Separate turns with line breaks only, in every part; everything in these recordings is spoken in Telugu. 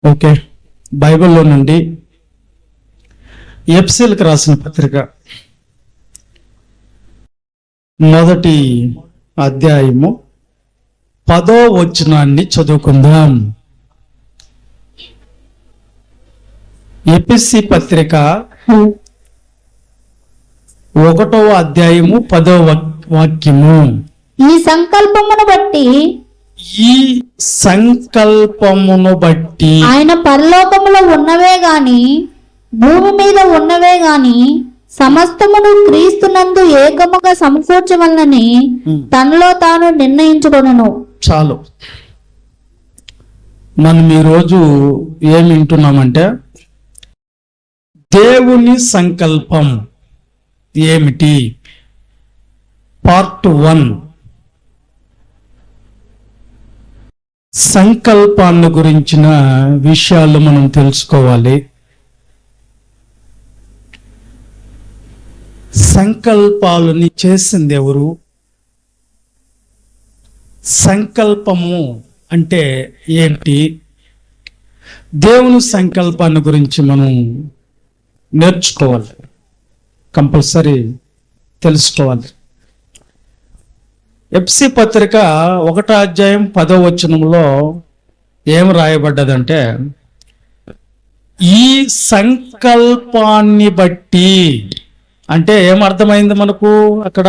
ఓకే, బైబిల్లో నుండి ఎఫెసీయులకు రాసిన పత్రిక మొదటి అధ్యాయము 10వ వచనాన్ని చదువుకుందాం. ఎఫెసీ పత్రిక 1వ అధ్యాయము 10వ వాక్యము.
ఈ సంకల్పమును బట్టి ఆయన పరలోకములో ఉన్నవే గాని భూమి మీద ఉన్నవే గాని సమస్తమును క్రీస్తునందు ఏకముగా సమకూర్చవలనని తనలో తాను నిర్ణయించుకొనెను.
చాలు. మనం ఈరోజు ఏం వింటున్నామంటే దేవుని సంకల్పం ఏమిటి, పార్ట్ 1. సంకల్పాన్ని గురించిన విషయాలు మనం తెలుసుకోవాలి. సంకల్పాలని చేసింది ఎవరు? సంకల్పము అంటే ఏంటి? దేవుని సంకల్పాన్ని గురించి మనం నేర్చుకోవాలి, కంపల్సరీ తెలుసుకోవాలి. ఎఫెసీ పత్రిక 1వ అధ్యాయం 10వ వచనంలో ఏం రాయబడ్డదంటే, ఈ సంకల్పాన్ని బట్టి అంటే ఏమర్థమైంది మనకు అక్కడ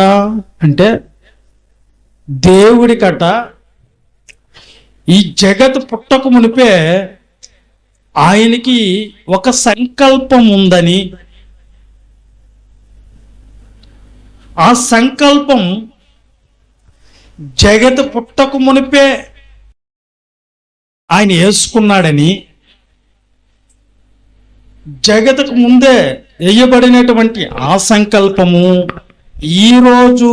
అంటే, దేవుడికట ఈ జగత్ పుట్టక మునిపే ఆయనకి ఒక సంకల్పం ఉందని, ఆ సంకల్పం జగత్ పుట్టక మునిపే ఆయన వేసుకున్నాడని, జగత్కు ముందే వేయబడినటువంటి ఆ సంకల్పము ఈరోజు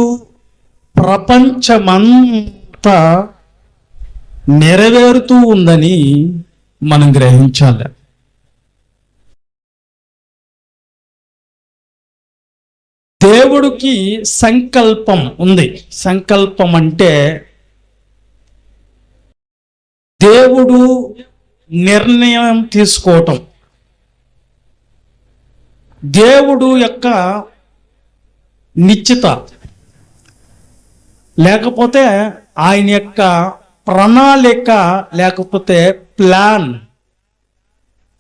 ప్రపంచమంతా నెరవేరుతూ ఉందని మనం గ్రహించాలి. దేవుడికి సంకల్పం ఉంది. సంకల్పం అంటే దేవుడు నిర్ణయం తీసుకోవటం, దేవుడు యొక్క నిశ్చిత, లేకపోతే ఆయన యొక్క ప్రణాళిక, లేకపోతే ప్లాన్.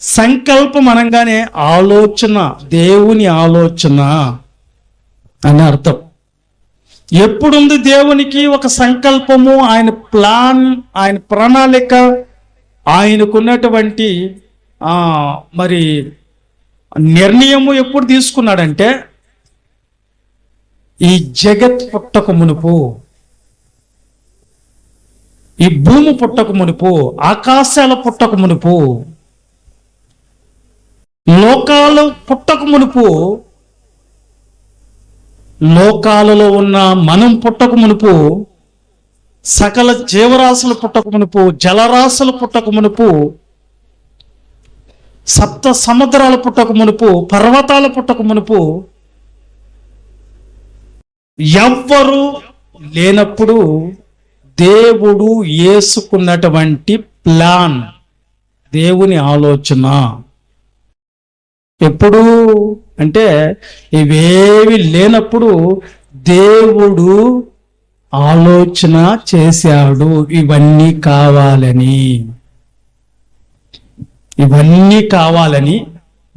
సంకల్పం అనగానే ఆలోచన, దేవుని ఆలోచన అని అర్థం. ఎప్పుడుంది దేవునికి ఒక సంకల్పము, ఆయన ప్లాన్, ఆయన ప్రణాళిక, ఆయనకున్నటువంటి మరి నిర్ణయము ఎప్పుడు తీసుకున్నాడంటే, ఈ జగత్ పుట్టక మునుపు, ఈ భూమి పుట్టక మునుపు, ఆకాశాల పుట్టక మునుపు, లోకాలు పుట్టక మునుపు, లోకాలలో ఉన్న మనం పుట్టక మునుపు, సకల జీవరాశులు పుట్టక మునుపు, జలరాశులు పుట్టక మునుపు, సప్త సముద్రాలు పుట్టక మునుపు, పర్వతాలు పుట్టక మునుపు, ఎవ్వరు లేనప్పుడు దేవుడు వేసుకున్నటువంటి ప్లాన్, దేవుని ఆలోచన ఎప్పుడు అంటే, ఇవేవి లేనప్పుడు దేవుడు ఆలోచన చేశాడు ఇవన్నీ కావాలని. ఇవన్నీ కావాలని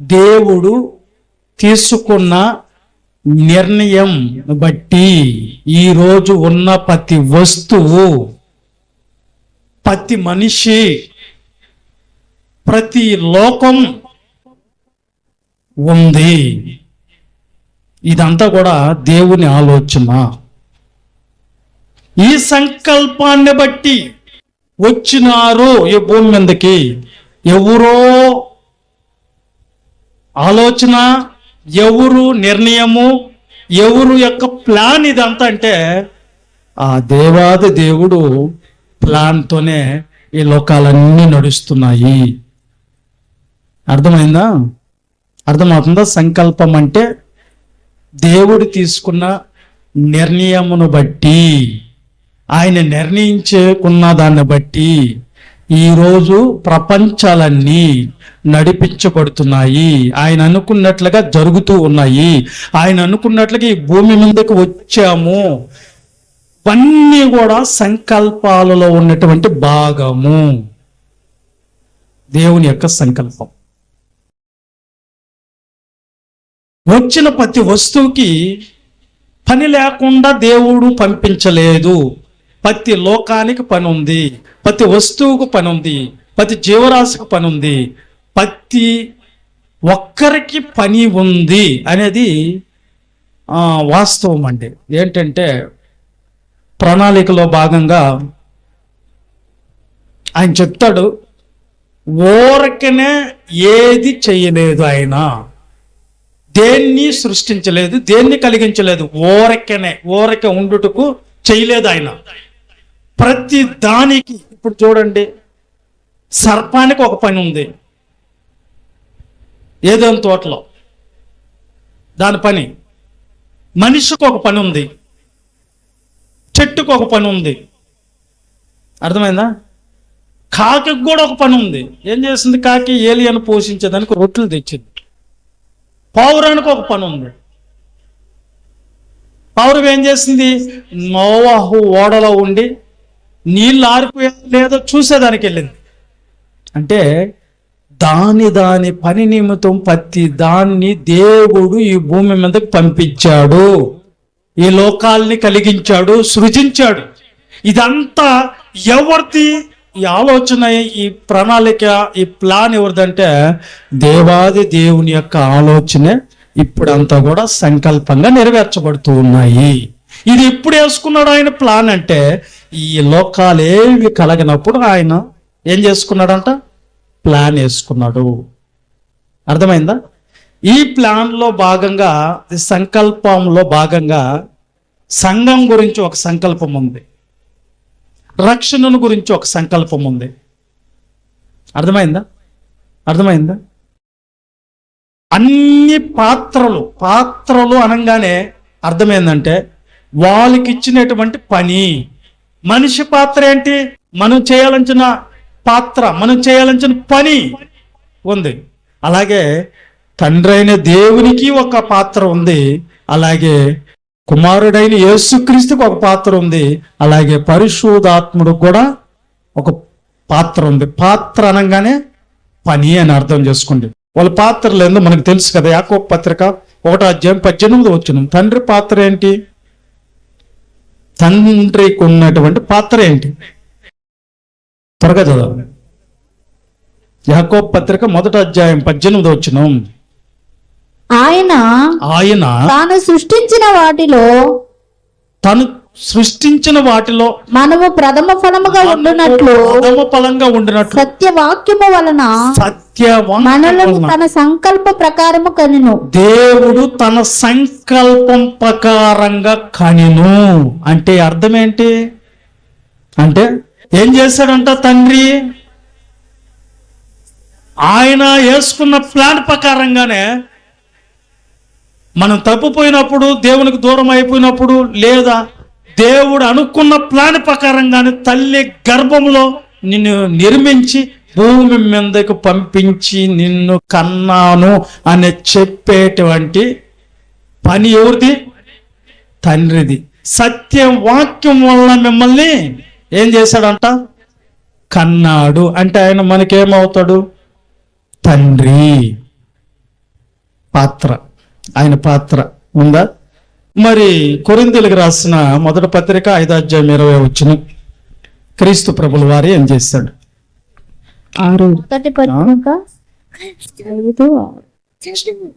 దేవుడు తీసుకున్న నిర్ణయం బట్టి ఈరోజు ఉన్న ప్రతి వస్తువు, ప్రతి మనిషి, ప్రతి లోకం ఉంది. ఇదంతా కూడా దేవుని ఆలోచన. ఈ సంకల్పాన్ని బట్టి వచ్చినారు ఈ భూమి మీదకి. ఎవరో ఆలోచన, ఎవరు నిర్ణయము, ఎవరు యొక్క ప్లాన్ ఇదంతా అంటే ఆ దేవాది దేవుడు ప్లాన్తోనే ఈ లోకాలన్నీ నడుస్తున్నాయి. అర్థమైందా? అర్థమవుతుందా? సంకల్పం అంటే దేవుడు తీసుకున్న నిర్ణయమును బట్టి, ఆయన నిర్ణయించుకున్న దాన్ని బట్టి ఈరోజు ప్రపంచాలన్నీ నడిపించబడుతున్నాయి. ఆయన అనుకున్నట్లుగా జరుగుతూ ఉన్నాయి. ఆయన అనుకున్నట్లుగా ఈ భూమి మీదకి వచ్చాము. ఇవన్నీ కూడా సంకల్పాలలో ఉన్నటువంటి భాగము, దేవుని యొక్క సంకల్పం. వచ్చిన ప్రతి వస్తువుకి పని లేకుండా దేవుడు పంపించలేదు. ప్రతి లోకానికి పని ఉంది, ప్రతి వస్తువుకు పని ఉంది, ప్రతి జీవరాశికి పని ఉంది, ప్రతి ఒక్కరికి పని ఉంది అనేది వాస్తవం అండి. ఏంటంటే ప్రణాళికలో భాగంగా ఆయన చెప్తాడు, ఊరకనే ఏది చేయలేదు, ఆయన దేన్ని సృష్టించలేదు, దేన్ని కలిగించలేదు, ఊరకే ఉండుటకు చేయలేదు ఆయన. ప్రతి దానికి ఇప్పుడు చూడండి, సర్పానికి ఒక పని ఉంది ఏదైనా తోటలో, దాని పని. మనిషికి ఒక పని ఉంది, చెట్టుకు ఒక పని ఉంది. అర్థమైందా? కాకి కూడా ఒక పని ఉంది. ఏం చేసింది కాకి? ఏలియను పోషించేదానికి రొట్టెలు తెచ్చింది. పావురానికి ఒక పని ఉంది. పావురం ఏం చేసింది? నోవాహు ఓడలో ఉండి నీళ్ళు ఆరిపోయా లేదో చూసేదానికి వెళ్ళింది. అంటే దాని పని నిమిత్తం ప్రతి దాన్ని దేవుడు ఈ భూమి మీదకి పంపించాడు, ఈ లోకాల్ని కలిగించాడు, సృజించాడు. ఇదంతా ఎవరిది? ఈ ఆలోచన, ఈ ప్రణాళిక, ఈ ప్లాన్ ఎవరిదంటే దేవాది దేవుని యొక్క ఆలోచనే ఇప్పుడంతా కూడా సంకల్పంగా నెరవేర్చబడుతూ ఉన్నాయి. ఇది ఎప్పుడు వేసుకున్నాడు ఆయన ప్లాన్ అంటే, ఈ లోకాలు ఏవి కలగనప్పుడు ఆయన ఏం చేసుకున్నాడంట? ప్లాన్ వేసుకున్నాడు. అర్థమైందా? ఈ ప్లాన్లో భాగంగా, ఈ సంకల్పంలో భాగంగా సంఘం గురించి ఒక సంకల్పం ఉంది, రక్షణను గురించి ఒక సంకల్పం ఉంది. అర్థమైందా? అన్ని పాత్రలు అనగానే అర్థమైందంటే వాళ్ళకి ఇచ్చినటువంటి పని. మనిషి పాత్ర ఏంటి? మనం చేయాలంచిన పాత్ర, మనం చేయాలంచిన పని ఉంది. అలాగే తండ్రి అయిన దేవునికి ఒక పాత్ర ఉంది, అలాగే కుమారుడైన యేసుక్రీస్తుకి ఒక పాత్ర ఉంది, అలాగే పరిశుద్ధాత్ముడు కూడా ఒక పాత్ర ఉంది. పాత్ర అనగానే పని అని అర్థం చేసుకోండి. వాళ్ళ పాత్రలు ఏందో మనకు తెలుసు కదా. యాకోబు పత్రిక 1:18 తండ్రి పాత్ర ఏంటి? తండ్రికి ఉన్నటువంటి పాత్ర ఏంటి? త్వరగా చదవాలి. యాకోబు పత్రిక 1:18 ఆయన
తాను సృష్టించిన వాటిలో మనము ప్రథమ ఫలముగా ఉండునట్లు సత్యవాక్యము వలన మనలను తన సంకల్ప ప్రకారము కనెను.
దేవుడు తన సంకల్పం ప్రకారంగా కనెను అంటే అర్థం ఏంటి? అంటే ఏం చేశాడంట తండ్రి? ఆయన వేసుకున్న ప్లాన్ ప్రకారంగానే మనం తప్పిపోయినప్పుడు, దేవునికి దూరం అయిపోయినప్పుడు, లేదా దేవుడు అనుకున్న ప్లాన్ ప్రకారంగానే తల్లి గర్భంలో నిన్ను నిర్మించి భూమి మీదకు పంపించి నిన్ను కన్నాను అని చెప్పేటువంటి పని ఎవరిది? తండ్రిది. సత్యం వాక్యం వల్ల మిమ్మల్ని ఏం చేశాడంట? కన్నాడు. అంటే ఆయన మనకేమవుతాడు? తండ్రి. పాత్ర, ఆయన పాత్ర ఉందా? మరి కొరింథీయులకు రాసిన 1 పత్రిక 5:20 క్రీస్తు ప్రభుల వారు ఏం చేస్తాడు?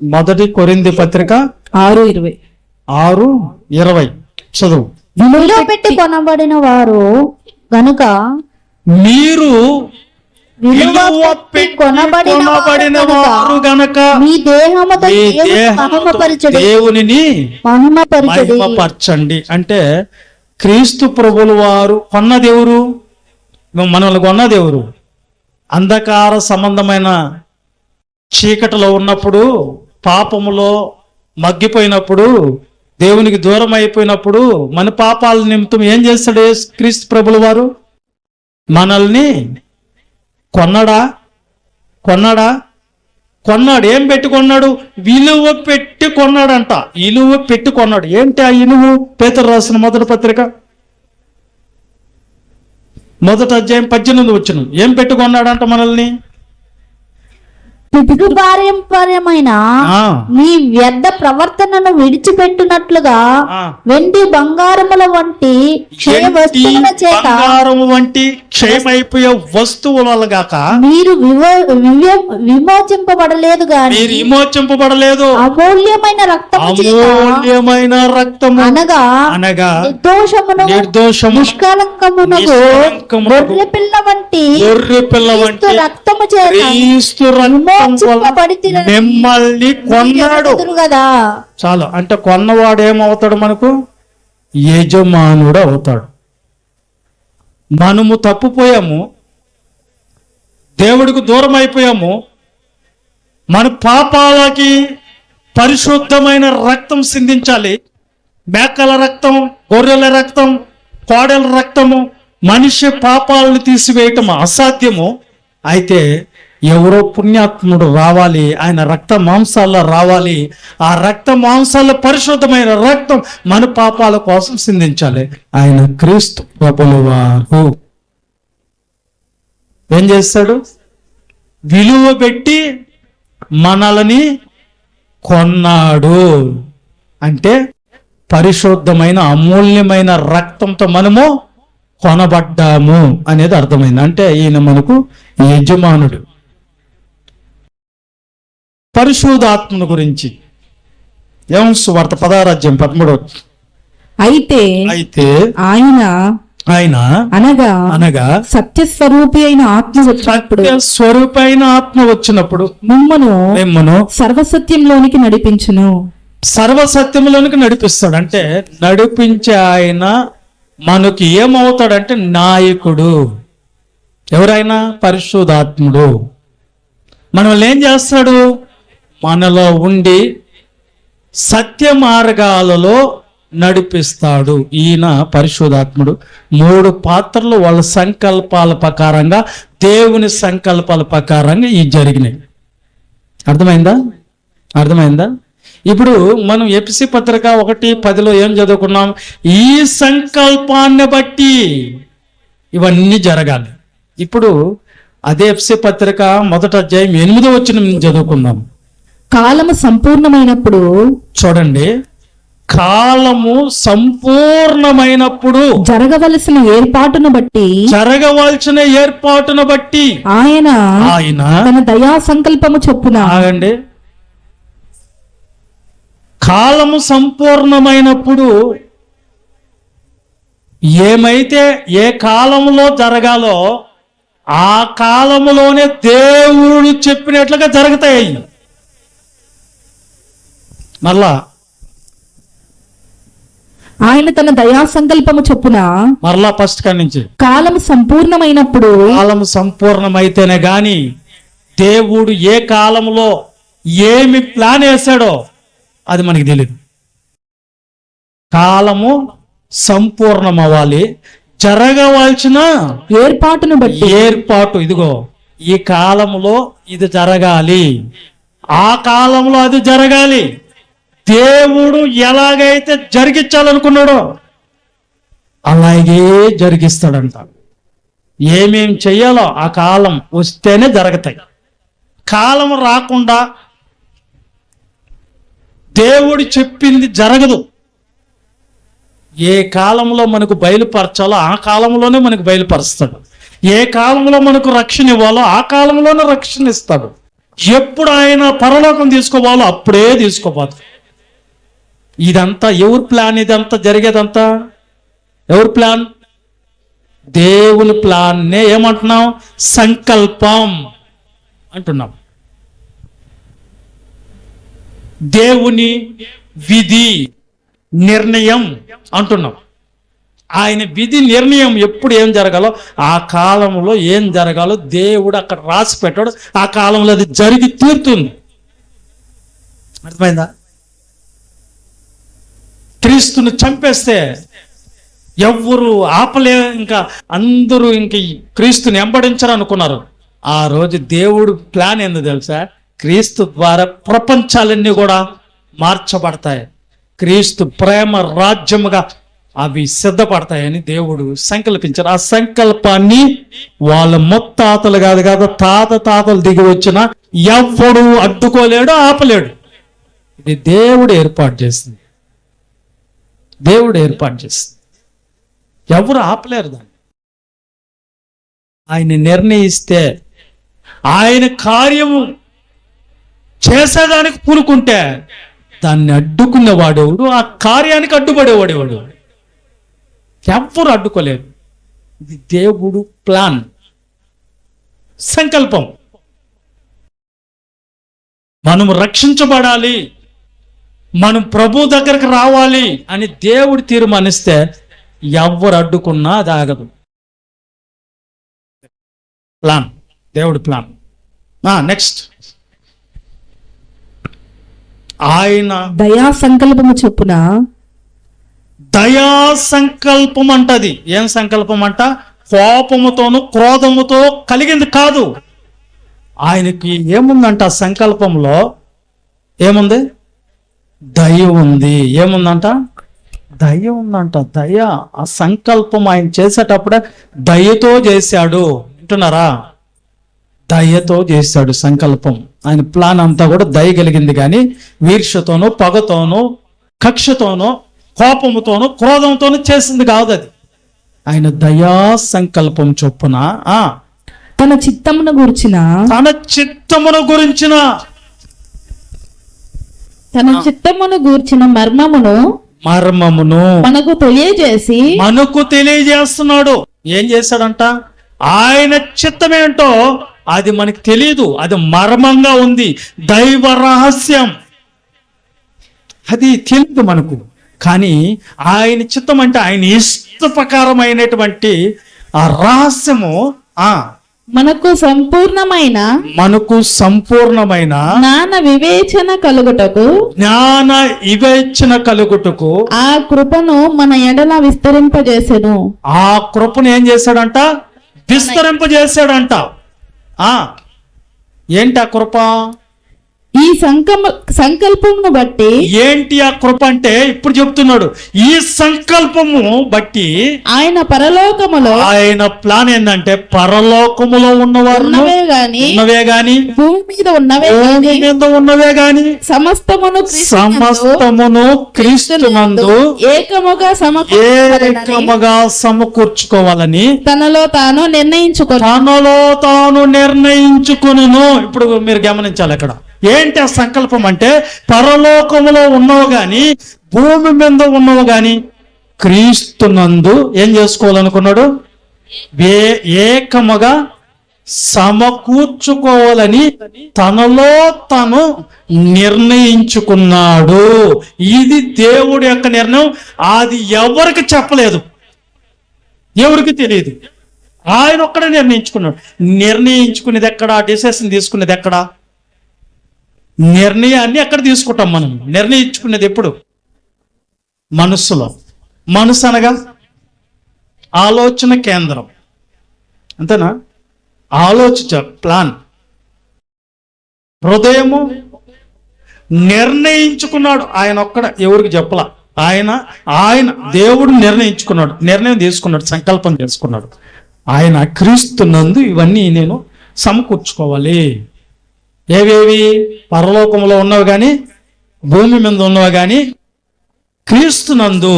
1 కొరింథీ పత్రిక 6:20 చదువు.
విలువ పెట్టి కొనబడిన వారు గనుక
మీరు విలువ పెట్టి కొనబడిన వారు గనక
మీ దేహముతో
దేవునిని మహిమపరచండి. అంటే క్రీస్తు ప్రభుల వారు కొన్న దేవురు, మనల్ని కొన్న దేవురు. అంధకార సంబంధమైన చీకటిలో ఉన్నప్పుడు, పాపములో మగ్గిపోయినప్పుడు, దేవునికి దూరం అయిపోయినప్పుడు, మన పాపాల నిమిత్తం ఏం చేస్తాడు క్రీస్తు ప్రభుల వారు? మనల్ని కొన్నాడా? కొన్నాడు. ఏం పెట్టి కొన్నాడు? విలువ పెట్టి కొన్నాడంట. విలువ పెట్టి కొన్నాడు. ఏంటి ఆ విలువ? పేతురు రాసిన మొదటి పత్రిక 1వ అధ్యాయం 18 వచనం. ఏం పెట్టి కొన్నాడంట మనల్ని?
పితృపారంపర్యమైన మీ వ్యర్థ ప్రవర్తనను విడిచిపెట్టునట్లుగా వెండి బంగారముల వంటి క్షయ వస్తువుల చేత
క్షయమైపోయే వస్తువుల గాక
మీరు విమోచింపబడలేదు గాని
విమోచింపబడలేదు,
అమూల్యమైన
రక్తము
అనగా నిర్దోషము నిష్కళంకమునకు గొర్రె పిల్ల వంటి రక్తము చేత
మిమ్మల్ని కొన్నాడు
కదా.
చాలు. అంటే కొన్నవాడు ఏమవుతాడు? మనకు యజమానుడు అవుతాడు. మనము తప్పుపోయాము, దేవుడికి దూరం అయిపోయాము. మన పాపాలకి పరిశుద్ధమైన రక్తం సిందించాలి. మేకల రక్తం, గొర్రెల రక్తం, కోడెల రక్తము మనిషి పాపాలను తీసివేయటం అసాధ్యము. అయితే ఎవరో పుణ్యాత్ముడు రావాలి, ఆయన రక్త మాంసాల్లో రావాలి. ఆ రక్త మాంసాల పరిశుద్ధమైన రక్తం మన పాపాల కోసం సిందించాలి. ఆయన క్రీస్తు ప్రభువువారు ఏం చేస్తాడు? విలువ పెట్టి మనల్ని కొన్నాడు. అంటే పరిశుద్ధమైన అమూల్యమైన రక్తంతో మనము కొనబడ్డాము అనేది అర్థమైంది. అంటే ఈయన మనకు యజమానుడు. పరిశుద్ధాత్మను గురించి యోహాను సువార్త 16వ అధ్యాయం 13.
అయితే ఆయన అనగా సత్యస్వరూపి అయిన ఆత్మ
వచ్చినప్పుడు
మిమ్మును సర్వసత్యంలోనికి నడిపించును.
సర్వసత్యంలోనికి నడిపిస్తాడు. అంటే నడిపించే ఆయన మనకి ఏమవుతాడంటే నాయకుడు. ఎవరైనా పరిశుద్ధాత్ముడు మనల్ని ఏం చేస్తాడు? మనలో ఉండి సత్య మార్గాలలో నడిపిస్తాడు. ఈయన పరిశుద్ధాత్ముడు. 3 పాత్రలు వాళ్ళ సంకల్పాల ప్రకారంగా, దేవుని సంకల్పాల ప్రకారంగా ఈ జరిగినాయి. అర్థమైందా? ఇప్పుడు మనం ఎఫెసీ పత్రిక 1:10 ఏం చదువుకున్నాం? ఈ సంకల్పాన్ని బట్టి ఇవన్నీ జరగాలి. ఇప్పుడు అదే ఎఫెసీ పత్రిక 1వ అధ్యాయం 8వ వచనం చదువుకుందాం.
కాలము సంపూర్ణమైనప్పుడు,
చూడండి, కాలము సంపూర్ణమైనప్పుడు
జరగవలసిన ఏర్పాటును బట్టి ఆయన తన దయా సంకల్పము చొప్పున.
ఆగండి. కాలము సంపూర్ణమైనప్పుడు ఏమైతే ఏ కాలంలో జరగాలో ఆ కాలములోనే దేవుడు చెప్పినట్లుగా జరుగుతాయి. మరలా
ఆయన తన దయా సంకల్పము చొప్పున,
మరలా ఫస్ట్ కాడి నుంచి,
కాలము సంపూర్ణమైనప్పుడు,
కాలము సంపూర్ణమైతేనే గాని దేవుడు ఏ కాలంలో ఏమి ప్లాన్ వేశాడో అది మనకి తెలియదు. కాలము సంపూర్ణం అవ్వాలి. జరగవలసిన ఏర్పాటు ఇదిగో ఈ కాలంలో ఇది జరగాలి, ఆ కాలంలో అది జరగాలి. దేవుడు ఎలాగైతే జరిగించాలనుకున్నాడో అలాగే జరిగిస్తాడంట. ఏమేం చెయ్యాలో ఆ కాలం వస్తేనే జరుగుతాయి. కాలం రాకుండా దేవుడు చెప్పింది జరగదు. ఏ కాలంలో మనకు బయలుపరచాలో ఆ కాలంలోనే మనకు బయలుపరుస్తాడు. ఏ కాలంలో మనకు రక్షణ ఇవ్వాలో ఆ కాలంలోనే రక్షణ ఇస్తాడు. ఎప్పుడు ఆయన పరలోకం తీసుకోవాలో అప్పుడే తీసుకోపోతాడు. ఇదంతా ఎవరి ప్లాన్? ఇదంతా జరిగేదంతా ఎవరి ప్లాన్? దేవుని ప్లాన్నే ఏమంటున్నాం? సంకల్పం అంటున్నాం. దేవుని విధి నిర్ణయం అంటున్నాం. ఆయన విధి నిర్ణయం ఎప్పుడు ఏం జరగాలో ఆ కాలంలో ఏం జరగాలో దేవుడు అక్కడ రాసి పెట్టాడు. ఆ కాలంలో అది జరిగి తీరుతుంది. అర్థమైందా? క్రీస్తుని చంపేస్తే ఎవ్వరు ఆపలే, ఇంకా అందరూ ఇంక క్రీస్తుని వెంబడించరు అనుకున్నారు. ఆ రోజు దేవుడు ప్లాన్ ఏందో తెలుసా? క్రీస్తు ద్వారా ప్రపంచాలన్నీ కూడా మార్చబడతాయి, క్రీస్తు ప్రేమ రాజ్యముగా అవి సిద్ధపడతాయని దేవుడు సంకల్పించారు. ఆ సంకల్పాన్ని వాళ్ళ ముత్తాతలు కాదు తాతలు దిగి వచ్చిన ఎవ్వడు అడ్డుకోలేడు, ఆపలేడు. ఇది దేవుడు ఏర్పాటు చేసింది, దేవుడు ఏర్పాటు చేసింది. ఎవరు ఆపలేరు దాన్ని. ఆయన నిర్ణయిస్తే, ఆయన కార్యము చేసేదానికి పూనుకుంటే దాన్ని అడ్డుకునేవాడేవాడు, ఆ కార్యానికి అడ్డుపడేవాడేవాడు. ఎవ్వరు అడ్డుకోలేరు. ఇది దేవుడు ప్లాన్, సంకల్పం. మనం రక్షించబడాలి, మనం ప్రభు దగ్గరకు రావాలి అని దేవుడు తీర్మానిస్తే ఎవ్వరు అడ్డుకున్నా అది ఆగదు. ప్లాన్, దేవుడి ప్లాన్. నెక్స్ట్, ఆయన
దయా సంకల్పము చొప్పున,
దయా సంకల్పం అంటది. ఏం సంకల్పం అంట? కోపముతోను క్రోధముతో కలిగింది కాదు. ఆయనకి ఏముందంట? ఆ సంకల్పంలో ఏముంది? దయ ఉంది. ఏముందంట? దయ ఉందంట. దయ. ఆ సంకల్పం ఆయన చేసేటప్పుడే దయతో చేశాడు. వింటున్నారా? దయతో చేశాడు సంకల్పం. ఆయన ప్లాన్ అంతా కూడా దయ కలిగింది, కానీ వీర్షతోనూ పగతోనూ కక్షతోనూ కోపముతోనూ క్రోధంతోనూ చేసింది కాదు. అది ఆయన దయా సంకల్పం చొప్పున
తన చిత్తమును గురించిన మర్మమును మనకు
తెలియజేస్తున్నాడు. ఏం చేశాడంట? ఆయన చిత్తమేంటో అది మనకు తెలియదు, అది మర్మంగా ఉంది, దైవ రహస్యం. అది తెలియదు మనకు. కానీ ఆయన చిత్తం అంటే ఆయన ఇష్ట ప్రకారమైనటువంటి ఆ రహస్యము
మనకు సంపూర్ణమైన జ్ఞాన వివేచన కలుగుటకు ఆ కృపను మన ఎడల విస్తరింపజేసెను.
ఆ కృపను ఏం చేశాడంట? విస్తరింపజేశాడంట. ఏంటి ఆ కృప?
ఈ సంకల్పమును బట్టి.
ఏంటి ఆ కృప అంటే ఇప్పుడు చెప్తున్నాడు. ఈ సంకల్పము బట్టి
ఆయన పరలోకములో,
ఆయన ప్లాన్ ఏంటంటే పరలోకములో ఉన్నవే గాని
భూమి మీద
ఉన్నవే గాని
సమస్తమును
క్రీస్తునందు
ఏకముగా
సమకూర్చుకోవాలని
తనలో తాను
నిర్ణయించుకును. ఇప్పుడు మీరు గమనించాలి అక్కడ ఏంటి ఆ సంకల్పం అంటే, పరలోకములో ఉన్నవు గాని భూమి మీద ఉన్నవు గాని క్రీస్తునందు ఏం చేసుకోవాలనుకున్నాడు? ఏకముగా సమకూర్చుకోవాలని తనలో తను నిర్ణయించుకున్నాడు. ఇది దేవుడి యొక్క నిర్ణయం. అది ఎవరికి చెప్పలేదు, ఎవరికి తెలియదు. ఆయన ఒక్కడే నిర్ణయించుకున్నాడు. నిర్ణయించుకునేది ఎక్కడ? డిసిషన్ తీసుకునేది ఎక్కడ? నిర్ణయాన్ని ఎక్కడ తీసుకుంటాం మనం? నిర్ణయించుకునేది ఎప్పుడు? మనస్సులో. మనసు అనగా ఆలోచన కేంద్రం, అంతేనా? ప్లాన్. హృదయము నిర్ణయించుకున్నాడు. ఆయన ఒక్కడ ఎవరికి చెప్పలా. ఆయన దేవుడు నిర్ణయించుకున్నాడు, నిర్ణయం తీసుకున్నాడు, సంకల్పం చేసుకున్నాడు. ఆయన క్రీస్తునందు ఇవన్నీ నేను సమకూర్చుకోవాలి. ఏవేవి? పరలోకంలో ఉన్నవి కానీ భూమి మీద ఉన్నవి కానీ క్రీస్తునందు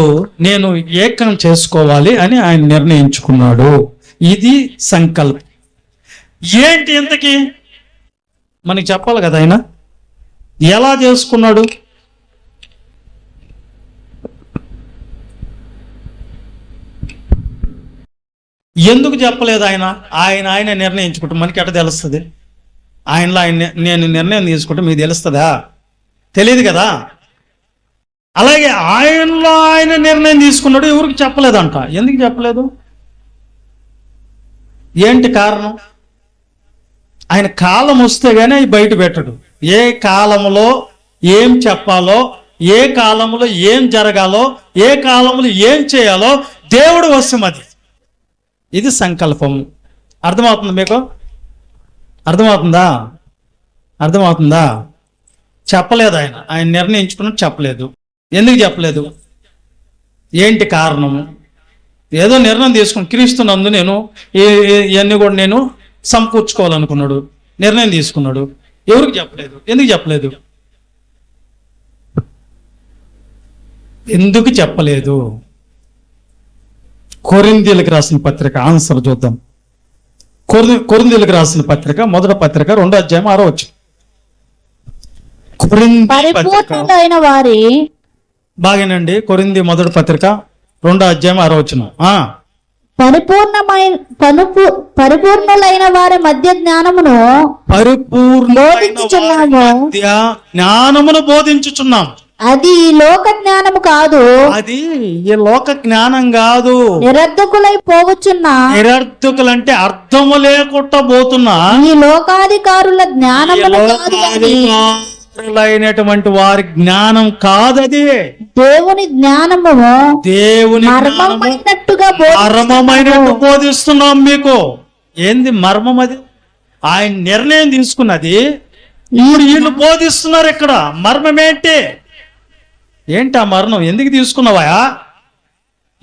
నేను ఏకం చేసుకోవాలి అని ఆయన నిర్ణయించుకున్నాడు. ఇది సంకల్పం. ఏంటి ఇంతకీ మనకి చెప్పాలి కదా. ఆయన ఎలా చేసుకున్నాడు? ఎందుకు చెప్పలేదు? ఆయన నిర్ణయించుకుంటే మనకి ఎట్ట తెలుస్తుంది? ఆయనలో నేను నిర్ణయం తీసుకుంటే మీకు తెలుస్తుందా? తెలియదు కదా. అలాగే ఆయనలో ఆయన నిర్ణయం తీసుకున్నాడు, ఎవరికి చెప్పలేదంట. ఎందుకు చెప్పలేదు? ఏంటి కారణం? ఆయన కాలం వస్తే గానీ అవి బయట పెట్టడు. ఏ కాలంలో ఏం చెప్పాలో, ఏ కాలంలో ఏం జరగాలో, ఏ కాలంలో ఏం చేయాలో దేవుడు వశం. ఇది సంకల్పం. అర్థమవుతుంది మీకు? అర్థమవుతుందా? అర్థమవుతుందా? చెప్పలేదు. ఆయన నిర్ణయించుకున్నట్టు చెప్పలేదు. ఎందుకు చెప్పలేదు? ఏంటి కారణము? ఏదో నిర్ణయం తీసుకుని క్రీస్తునందు నేను ఇవన్నీ కూడా నేను సమకూర్చుకోవాలనుకున్నాడు, నిర్ణయం తీసుకున్నాడు. ఎవరికి చెప్పలేదు? ఎందుకు చెప్పలేదు? ఎందుకు చెప్పలేదు? కొరింథీయులకు రాసిన పత్రిక ఆన్సర్ చూద్దాం. కొరింథీయులకు రాసిన పత్రిక, మొదటి పత్రిక 2వ అధ్యాయం 6వ వచనం.
పరిపూర్ణులైన వారి
బాగేనండి. కొరింథీ మొదటి పత్రిక 2వ అధ్యాయం 6వ వచనం.
పరిపూర్ణులైన వారి మధ్య జ్ఞానమును
జ్ఞానమును బోధించుచున్నాం.
అది ఈ లోక జ్ఞానము కాదు,
అది ఈ లోక జ్ఞానం కాదు.
నిరర్ధకులై పోవచ్చున్నా,
నిరర్ధకులంటే అర్థము లేకుండా పోతున్నా
ఈ లోకాధికారుల
జ్ఞానమైనటువంటి వారి జ్ఞానం కాదది.
దేవుని జ్ఞానము,
దేవుని
మర్మమైనట్టుగా
మర్మమైనట్టు బోధిస్తున్నాం మీకు. ఏంది మర్మం? అది ఆయన నిర్ణయం తీసుకున్నది, ఇప్పుడు వీళ్ళు బోధిస్తున్నారు. ఇక్కడ మర్మం ఏంటి? ఏంటి ఆ మరణం? ఎందుకు తీసుకున్నావా?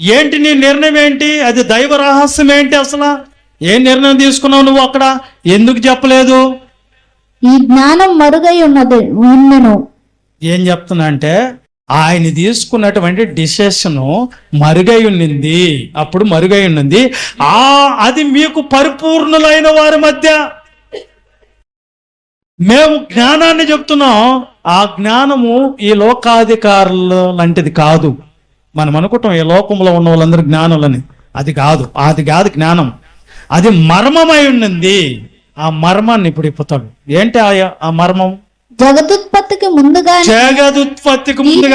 ఏంటి నీ నిర్ణయం ఏంటి? అది దైవ రహస్యం ఏంటి? అసలు ఏం నిర్ణయం తీసుకున్నావు నువ్వు? అక్కడ ఎందుకు చెప్పలేదు?
ఈ జ్ఞానం మరుగై ఉన్నది.
ఏం చెప్తున్నా అంటే ఆయన తీసుకున్నటువంటి డిసిషన్ మరుగై ఉన్నింది. అప్పుడు మరుగై ఉన్నది. అది మీకు పరిపూర్ణులైన వారి మధ్య మేము జ్ఞానాన్ని చెప్తున్నాం. ఆ జ్ఞానము ఈ లోకాధికారులు లాంటిది కాదు. మనం అనుకుంటాం ఈ లోకంలో ఉన్న వాళ్ళందరూ జ్ఞానులని. అది కాదు జ్ఞానం. అది మర్మమై ఉన్నది. ఆ మర్మాన్ని ఇప్పుడు ఇప్పుతాడు. ఏంటి ఆ మర్మం?
జగదుత్పత్తికి ముందుగా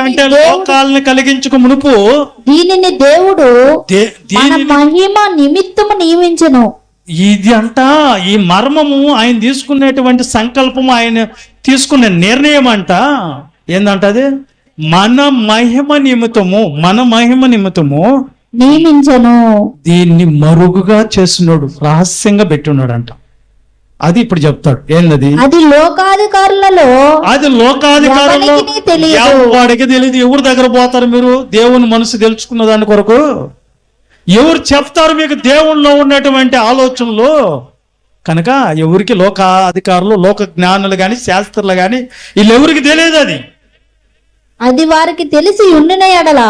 అంటే లోకాలను కలిగించుకు మునుపు
దీనిని దేవుడు మహిమ నిమిత్తము నియమించెను.
ఇది అంట ఈ మర్మము ఆయన తీసుకునేటువంటి సంకల్పము, ఆయన తీసుకునే నిర్ణయం అంట. ఏందంట అది? మన మహిమ నిమిత్తము
నియమించను.
దీన్ని మరుగుగా చేస్తున్నాడు, రహస్యంగా పెట్టున్నాడు అంట. అది ఇప్పుడు చెప్తాడు. ఏందది?
అది లోకాధికారులలో
వాడికి తెలియదు. ఎవరి దగ్గర పోతారు మీరు దేవుని మనసు తెలుసుకున్న దాని కొరకు? ఎవరు చెప్తారు మీకు దేవుణ్ణిలో ఉన్నటువంటి ఆలోచనలు? కనుక ఎవరికి లోక అధికారులు, లోక జ్ఞానులు గాని, శాస్త్రులు గాని వీళ్ళెవరికి తెలియదు.
అది వారికి తెలిసి ఉండిన ఎడల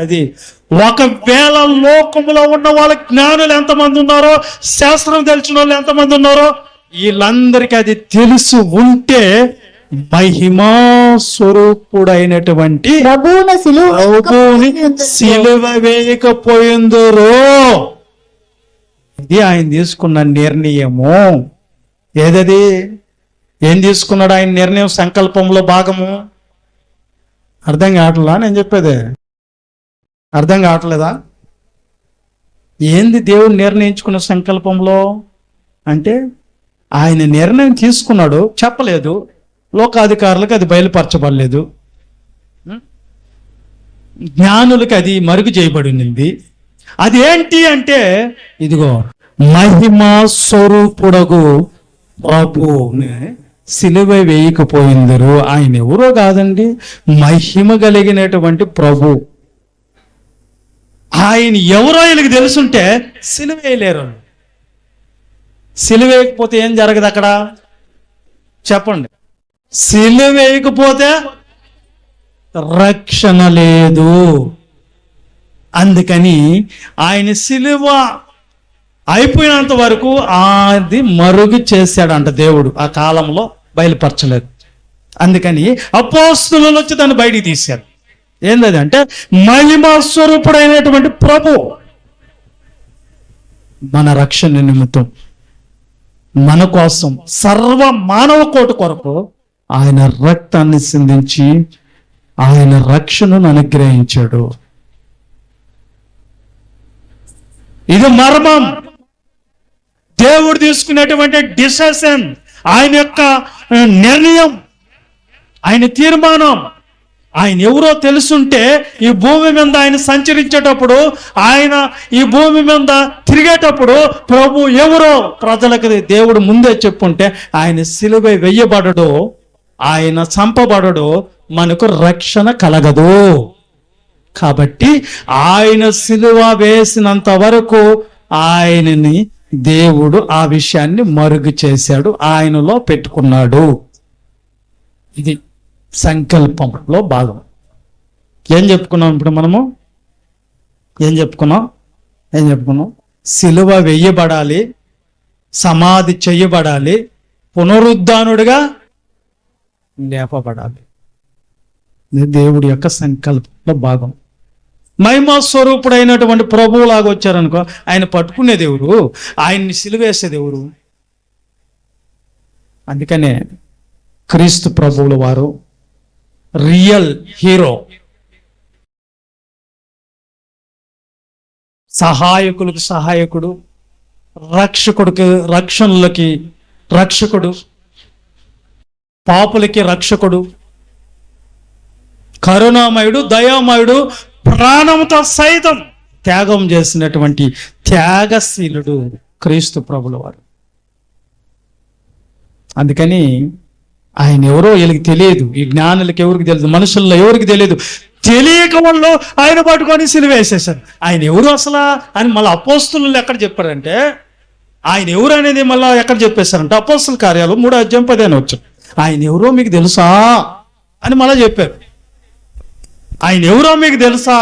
అది ఒకవేళ లోకములో ఉన్న వాళ్ళ జ్ఞానులు ఎంతమంది ఉన్నారో, శాస్త్రం తెలిసిన వాళ్ళు ఎంతమంది ఉన్నారో, వీళ్ళందరికీ అది తెలిసి ఉంటే మహిమా స్వరూపుడైనటువంటి ప్రభువుని సిలువ వేయకపోయిందరో. ఇది ఆయన తీసుకున్న నిర్ణయము. ఏదది? ఏం తీసుకున్నాడు ఆయన నిర్ణయం? సంకల్పంలో భాగము. అర్థం కావట్లా నేను చెప్పేది? అర్థం కావట్లేదా? ఏంది దేవుడు నిర్ణయించుకున్న సంకల్పంలో అంటే? ఆయన నిర్ణయం తీసుకున్నాడు, చెప్పలేదు. లోకాధికారులకు అది బయలుపరచబడలేదు. జ్ఞానులకు అది మరుగు చేయబడింది. అది ఏంటి అంటే ఇదిగో మహిమా స్వరూపుడగు ప్రభువుని సిలువ వేయకపోయిందరు. ఆయన ఎవరో కాదండి, మహిమ కలిగినటువంటి ప్రభు. ఆయన ఎవరో వీళ్ళకి తెలుసుంటే సిలువ వేయలేరు. సిలువ వేయకపోతే ఏం జరగదు అక్కడ? చెప్పండి. సిలువ వేయకపోతే రక్షణ లేదు. అందుకని ఆయన సిలువ అయిపోయినంత వరకు అది మరుగు చేశాడంట దేవుడు. ఆ కాలంలో బయలుపరచలేదు. అందుకని అపోస్తులు వచ్చి దాన్ని బయటికి తీశారు. ఏంటది అంటే మహిమా స్వరూపుడైనటువంటి ప్రభు మన రక్షణ నిమిత్తం, మన కోసం, సర్వ మానవ కోటి కొరకు ఆయన రక్తాన్ని సిందించి ఆయన రక్షణను అనుగ్రహించాడు. ఇది మర్మం. దేవుడు తీసుకునేటువంటి డిసిషన్, ఆయన యొక్క నిర్ణయం, ఆయన తీర్మానం, ఆయన ఎవరో తెలుసుంటే ఈ భూమి మీద ఆయన సంచరించేటప్పుడు, ఆయన ఈ భూమి మీద తిరిగేటప్పుడు ప్రభు ఎవరో ప్రజలకు దేవుడు ముందే చెప్పుంటే ఆయన సిలువ వెయ్యబడడు, ఆయన చంపబడడు, మనకు రక్షణ కలగదు. కాబట్టి ఆయన సిలువ వేసినంత వరకు ఆయనని దేవుడు ఆ విషయాన్ని మరుగు చేశాడు, ఆయనలో పెట్టుకున్నాడు. ఇది సంకల్పంలో భాగం. ఏం చెప్పుకున్నాం ఇప్పుడు మనము? ఏం చెప్పుకున్నాం? సిలువ వెయ్యబడాలి, సమాధి చెయ్యబడాలి, పునరుద్ధానుడిగా లేపబడాలి. ఇది దేవుడి యొక్క సంకల్పంలో భాగం. మహిమా స్వరూపుడైనటువంటి ప్రభువులాగా వచ్చారనుకో, ఆయన పట్టుకునేది ఎవరు? ఆయన్ని సిలువేసేది ఎవరు? అందుకనే క్రీస్తు ప్రభువుల వారు రియల్ హీరో, సహాయకులకు సహాయకుడు, రక్షకుడికి రక్షణలకి రక్షకుడు, పాపులకి రక్షకుడు, కరుణామయుడు, దయామయుడు, ప్రాణంతో సైతం త్యాగం చేసినటువంటి త్యాగశీలుడు క్రీస్తు ప్రభుల వారు. అందుకని ఆయన ఎవరో వీళ్ళకి తెలియదు, ఈ జ్ఞానులకి ఎవరికి తెలియదు, మనుషుల్లో ఎవరికి తెలియదు. తెలియక వాళ్ళు ఆయన పట్టుకొని సిలువేసేశారు. ఆయన ఎవరు అసలు అని మళ్ళీ అపోస్తులు ఎక్కడ చెప్పారంటే, ఆయన ఎవరు అనేది మళ్ళీ ఎక్కడ చెప్పేశారంటే అపోస్తుల కార్యాలు 3వ అధ్యాయం 10వ వచనం. ఆయన ఎవరో మీకు తెలుసా అని మళ్ళీ చెప్పారు. ఆయన ఎవరో మీకు తెలుసా?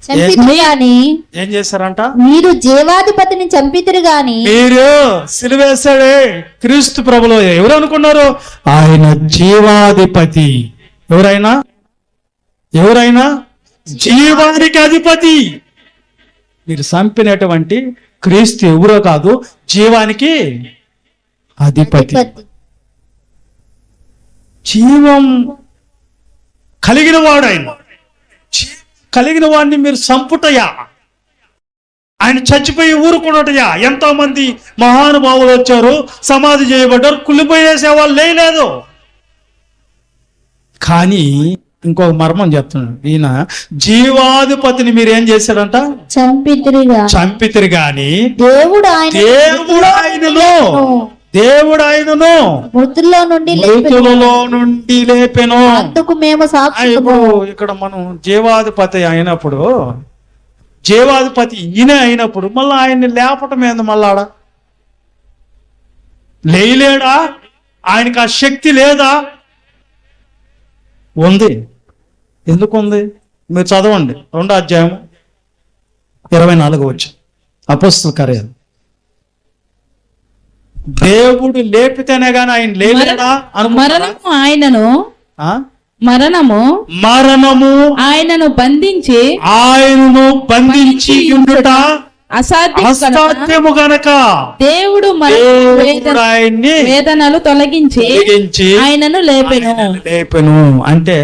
చంపితిరి గాని
ఏం చేశారంట?
మీరు జీవాధిపతిని చంపితిరి గాని.
మీరు సిలువేశాడే క్రీస్తు ప్రభులో ఎవరు అనుకున్నారు? ఆయన జీవాధిపతి. ఎవరైనా జీవానికి అధిపతి. మీరు చంపినటువంటి క్రీస్తు ఎవరో కాదు, జీవానికి అధిపతి. జీవం కలిగిన వాడు ఆయన. కలిగిన వాడిని మీరు చంపుటయా? ఆయన చచ్చిపోయి ఊరుకున్నటయా? ఎంతో మంది మహానుభావులు వచ్చారు, సమాధి చేయబడ్డారు, కుళ్ళిపోయేసే వాళ్ళు లేదు. కానీ ఇంకొక మర్మం చెప్తున్నాడు ఈయన, జీవాధిపతిని మీరు ఏం చేశారంట? చంపితిరి గాని దేవుడు ఆయనను మృతులలో నుండి లేపెను. అందుకు మేము సాక్షులము. ఇక్కడ మనం జీవాధిపతి అయినప్పుడు, జీవాధిపతి ఈయన అయినప్పుడు మళ్ళీ ఆయన్ని లేపటం ఏంది? మళ్ళాడ లేయలేడా? ఆయనకి ఆ శక్తి లేదా? ఉంది. ఎందుకు ఉంది? మీరు చదవండి 2వ అధ్యాయం 24వ వచనం, అపోస్తల కార్యాలు. దేవుడు లేపితేనే గాని ఆయన లేలేడా? మరణము
ఆయనను బంధించి
ఉండుట అసాధ్యము గనక దేవుడు ఆయన్ని
వేదనలు తొలగించి ఆయనను
లేపెను. అంటే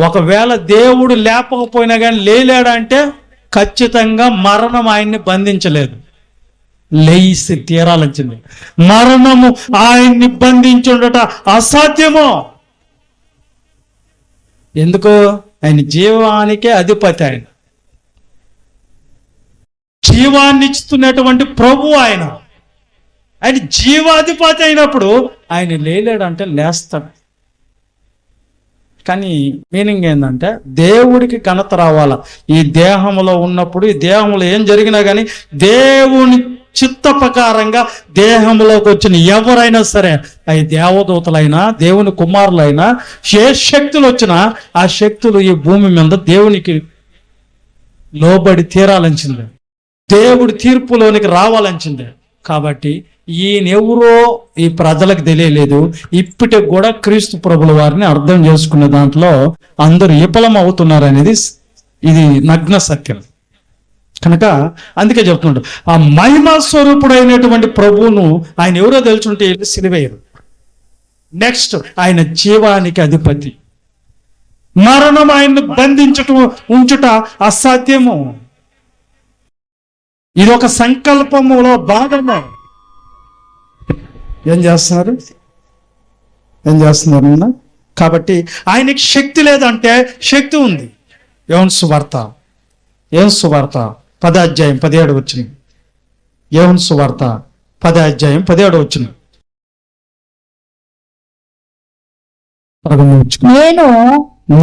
ఒకవేళ దేవుడు లేపకపోయినా కానీ లేలేడా అంటే ఖచ్చితంగా మరణం ఆయన్ని బంధించలేదు, లేసి తీరాలొచ్చింది. మరణము ఆయన్ని బంధించుండట అసాధ్యము. ఎందుకు? ఆయన జీవానికే అధిపతి. ఆయన జీవాన్ని ఇస్తున్నటువంటి ప్రభు. ఆయన జీవాధిపతి అయినప్పుడు ఆయన లేలేడంటే లేస్తాడు. కానీ మీనింగ్ ఏంటంటే దేవుడికి ఘనత రావాలా. ఈ దేహంలో ఉన్నప్పుడు, ఈ దేహంలో ఏం జరిగినా కానీ దేవుని చిత్త ప్రకారంగా దేహంలోకి వచ్చిన ఎవరైనా సరే, అవి దేవదూతలైనా దేవుని కుమారులైనా, ఏ శక్తులు వచ్చినా ఆ శక్తులు ఈ భూమి మీద దేవునికి లోబడి తీరాలంచింది, దేవుడి తీర్పులోనికి రావాలంచింది. కాబట్టి ఈయనెవరో ఈ ప్రజలకు తెలియలేదు. ఇప్పటికి కూడా క్రీస్తు ప్రభుల వారిని అర్థం చేసుకునే దాంట్లో అందరూ విఫలం అవుతున్నారు అనేది ఇది నగ్న సత్యం. కనుక అందుకే చెప్తున్నాడు, ఆ మహిమా స్వరూపుడైనటువంటి ప్రభువును ఆయన ఎవరో తెలుసుంటే సిలువేయరు. నెక్స్ట్, ఆయన జీవానికి అధిపతి. మరణం ఆయన్ని ఉంచుట అసాధ్యము. ఇది ఒక సంకల్పములో భాగము. ఏం చేస్తున్నారు? కాబట్టి ఆయనకి శక్తి లేదంటే శక్తి ఉంది. యోహాను సువార్త 10 అధ్యాయం 17 వచ్చింది. యోహాను సువార్త 10 అధ్యాయం 17 వచ్చింది.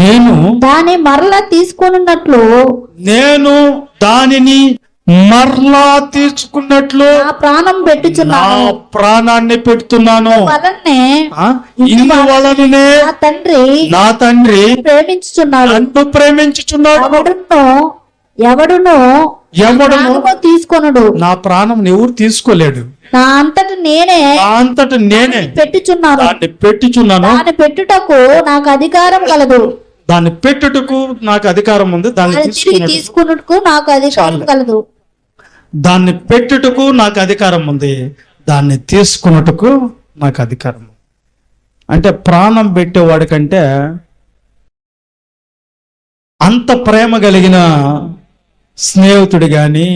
నేను దాని మరలా తీసుకొనున్నట్లు
నేను దానిని మరలా తీసుకున్నట్లు
నా ప్రాణం
నా
పెట్టుచున్నాను.
ప్రాణాన్ని పెడుతున్నాను.
వలనే
ఇందువలననే
నా తండ్రి ప్రేమించుచున్నాడు.
నన్ను ప్రేమించుచున్నాడు.
ఎవడును
ఎవడును
తీసుకొనుడు.
నా ప్రాణం ఎవరు తీసుకోలేడు.
నా అంతట నేనే పెట్టుచున్నాను.
దాన్ని పెట్టుచున్నాను.
దాన్ని పెట్టుటకు నాకు అధికారం కలదు.
దాన్ని పెట్టుటకు నాకు అధికారం ఉంది. దాన్ని
తీసుకున్నట్టుకు నాకు అధికారం కలదు.
దాన్ని పెట్టుటకు నాకు అధికారం ఉంది. దాన్ని తీసుకున్నట్టుకు నాకు అధికారం ఉంది. అంటే ప్రాణం పెట్టేవాడి కంటే అంత ప్రేమ కలిగిన స్నేహితుడు కానీ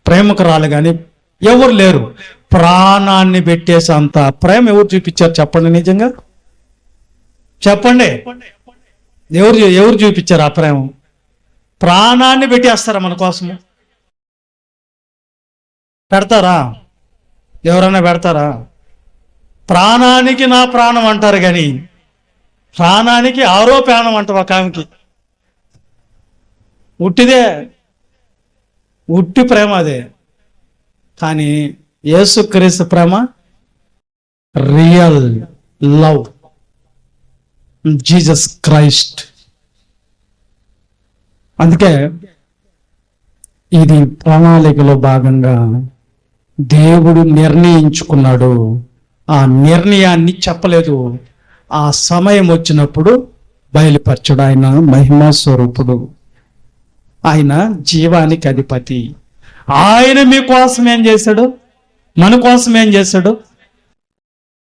ప్రేమకురాలు కానీ ఎవరు లేరు. ప్రాణాన్ని పెట్టేసి అంత ప్రేమ ఎవరు చూపించారు చెప్పండి? నిజంగా చెప్పండి, ఎవరు చూపించారు ఆ ప్రేమ? ప్రాణాన్ని పెట్టేస్తారా మన కోసము? పెడతారా? ఎవరైనా పెడతారా? ప్రాణానికి నా ప్రాణం అంటారు కానీ ప్రాణానికి ఆరో ప్రాణం అంటారు ఒక ఆమెకి. ఉట్టి ప్రేమ అదే. కానీ యేసుక్రీస్తు ప్రేమ రియల్ లవ్, జీసస్ క్రైస్ట్. అందుకే ఇది ప్రణాళికలో భాగంగా దేవుడు నిర్ణయించుకున్నాడు. ఆ నిర్ణయాన్ని చెప్పలేదు, ఆ సమయం వచ్చినప్పుడు బయలుపరచుడు. ఆయన మహిమా స్వరూపుడు, ఆయన జీవానికి అధిపతి. ఆయన మీకోసం ఏం చేశాడు? మన కోసం ఏం చేశాడు?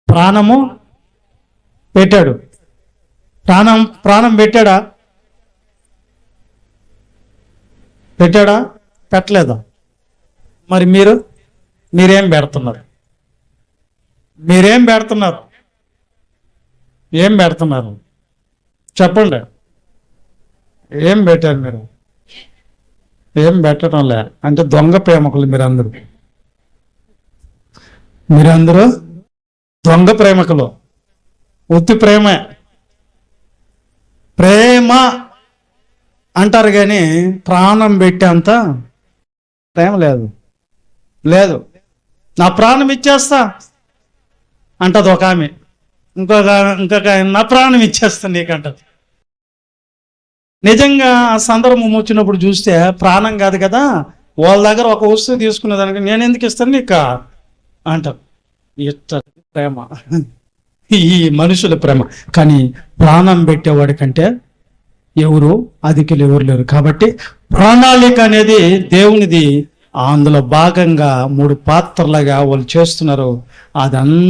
ప్రాణము పెట్టాడు. ప్రాణం పెట్టాడా? పెట్టలేదా? మరి మీరేం పెడుతున్నారు? ఏం పెడుతున్నారు చెప్పండి. ఏం పెట్టారు మీరు? ఏం పెట్టడంలే అంటే దొంగ ప్రేమకులు మీరందరూ దొంగ ప్రేమకులు. ఉత్తి ప్రేమ అంటారు కానీ ప్రాణం పెట్టేంత ప్రేమ లేదు. నా ప్రాణం ఇచ్చేస్తా అంటది ఒక ఆమె. ఇంకొక నా ప్రాణం ఇచ్చేస్తా నీకంటది. నిజంగా ఆ సందర్భం వచ్చినప్పుడు చూస్తే ప్రాణం కాదు కదా, వాళ్ళ దగ్గర ఒక వస్తువు తీసుకునేదానికి నేను ఎందుకు ఇస్తాను నీకు అంటారు. ప్రేమ, ఈ మనుషుల ప్రేమ. కానీ ప్రాణం పెట్టేవాడి కంటే అధికులు ఎవరు లేరు. కాబట్టి ప్రణాళిక అనేది దేవునిది. అందులో భాగంగా 3 పాత్రలుగా వాళ్ళు చేస్తున్నారు. అదంతా